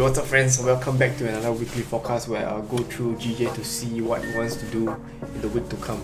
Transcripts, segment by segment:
Yo, what's up friends? Welcome back to another weekly forecast where I'll go through GJ to see what he wants to do in the week to come.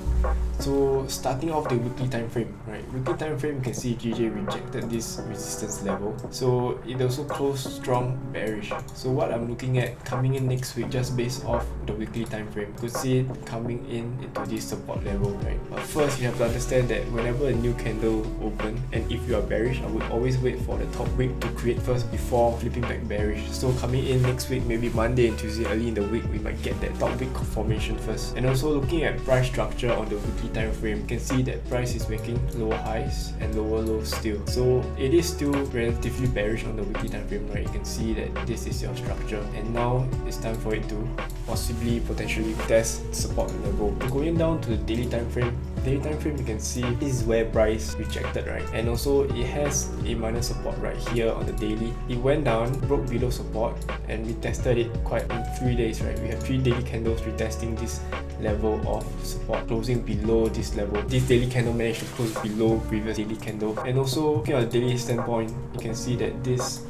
So starting off the weekly time frame, right? Weekly time frame, you can see GJ rejected this resistance level. So it also closed strong bearish. So what I'm looking at coming in next week, just based off the weekly time frame, you could see it coming in into this support level, right? But first you have to understand that whenever a new candle open, and if you are bearish, I would always wait for the top wick to create first before flipping back bearish. So coming in next week, maybe Monday and Tuesday early in the week, we might get that top wick formation first. And also looking at price structure on the weekly time frame, you can see that price is making lower highs and lower lows still. So it is still relatively bearish on the weekly time frame, right? You can see that this is your structure, and now it's time for it to potentially test support level. Going down to the daily time frame, you can see this is where price rejected, right? And also it has a minor support right here on the daily. It went down, broke below support, and we tested it quite in 3 days, right? We have 3 daily candles retesting this level of support, closing below this level. This daily candle managed to close below previous daily candle. And also looking at the daily standpoint, you can see that this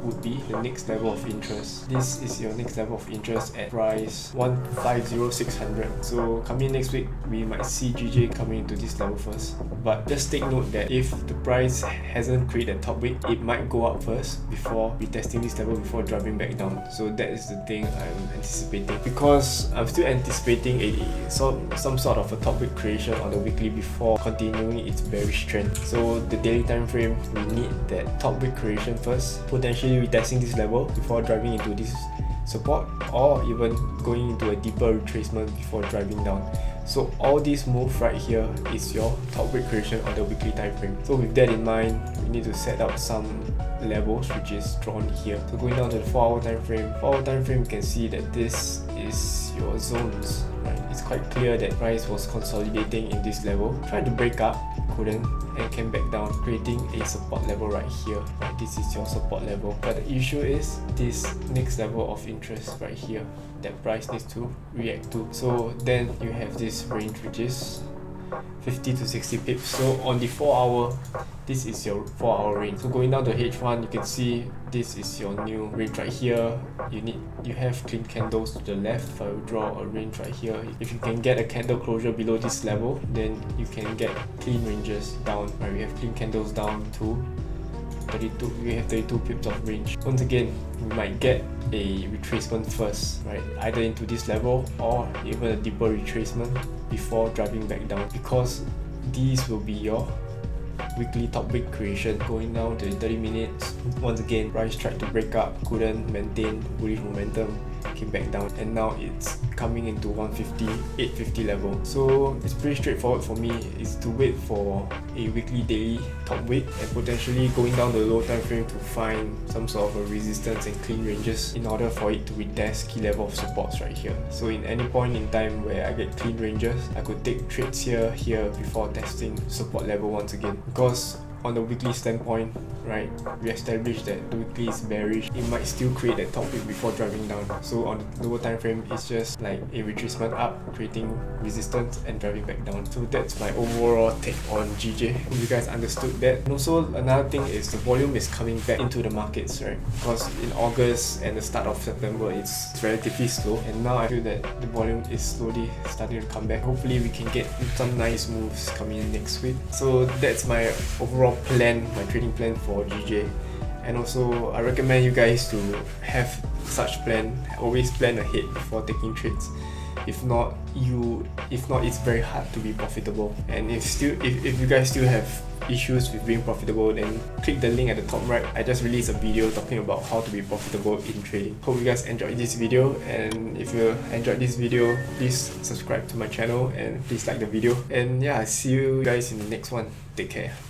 would be the next level of interest. This is your next level of interest at price 150,600. So coming next week, we might see GJ coming into this level first. But just take note that if the price hasn't created a top wick, it might go up first before retesting this level before driving back down. So that is the thing I'm anticipating, because I'm still anticipating some sort of a top wick creation on the weekly before continuing its bearish trend. So the daily time frame, we need that top wick creation first, potentially retesting this level before driving into this support, or even going into a deeper retracement before driving down. So all these moves right here is your top wick creation on the weekly time frame. So with that in mind, we need to set up some levels which is drawn here. So going down to the 4-hour time frame, you can see that this is your zones, right? It's quite clear that price was consolidating in this level, tried to break up, couldn't, and came back down, creating a support level right here, right? This is your support level, but the issue is this next level of interest right here that price needs to react to. So then you have this range which is 50 to 60 pips. So on the 4-hour, this is your 4-hour range. So going down to H1, you can see this is your new range right here. You have clean candles to the left. If I will draw a range right here, if you can get a candle closure below this level, then you can get clean ranges down, right? We have clean candles down to 32, we have 32 pips of range. Once again, we might get a retracement first, right? Either into this level or even a deeper retracement before driving back down, because these will be your weekly top wick creation. Going down to 30 minutes, once again, price tried to break up, couldn't maintain bullish momentum, came back down, and now it's coming into 850 level. So it's pretty straightforward for me, is to wait for a weekly daily top wick and potentially going down the low time frame to find some sort of a resistance and clean ranges in order for it to retest key level of supports right here. So in any point in time where I get clean ranges, I could take trades here before testing support level once again, because on the weekly standpoint, right, we established that the weekly is bearish. It might still create that top wick before driving down. So on the lower time frame, it's just like a retracement up, creating resistance and driving back down. So that's my overall take on GJ. Hope you guys understood that. And also another thing is the volume is coming back into the markets, right? Because in August and the start of September, it's relatively slow, and now I feel that the volume is slowly starting to come back. Hopefully we can get some nice moves coming in next week. So that's my overall plan, my trading plan for GJ. And also I recommend you guys to have such plan. Always plan ahead before taking trades. If not, it's very hard to be profitable. And if you guys still have issues with being profitable, then click the link at the top right. I just released a video talking about how to be profitable in trading. Hope you guys enjoyed this video, and if you enjoyed this video, please subscribe to my channel and please like the video. And yeah, see you guys in the next one. Take care.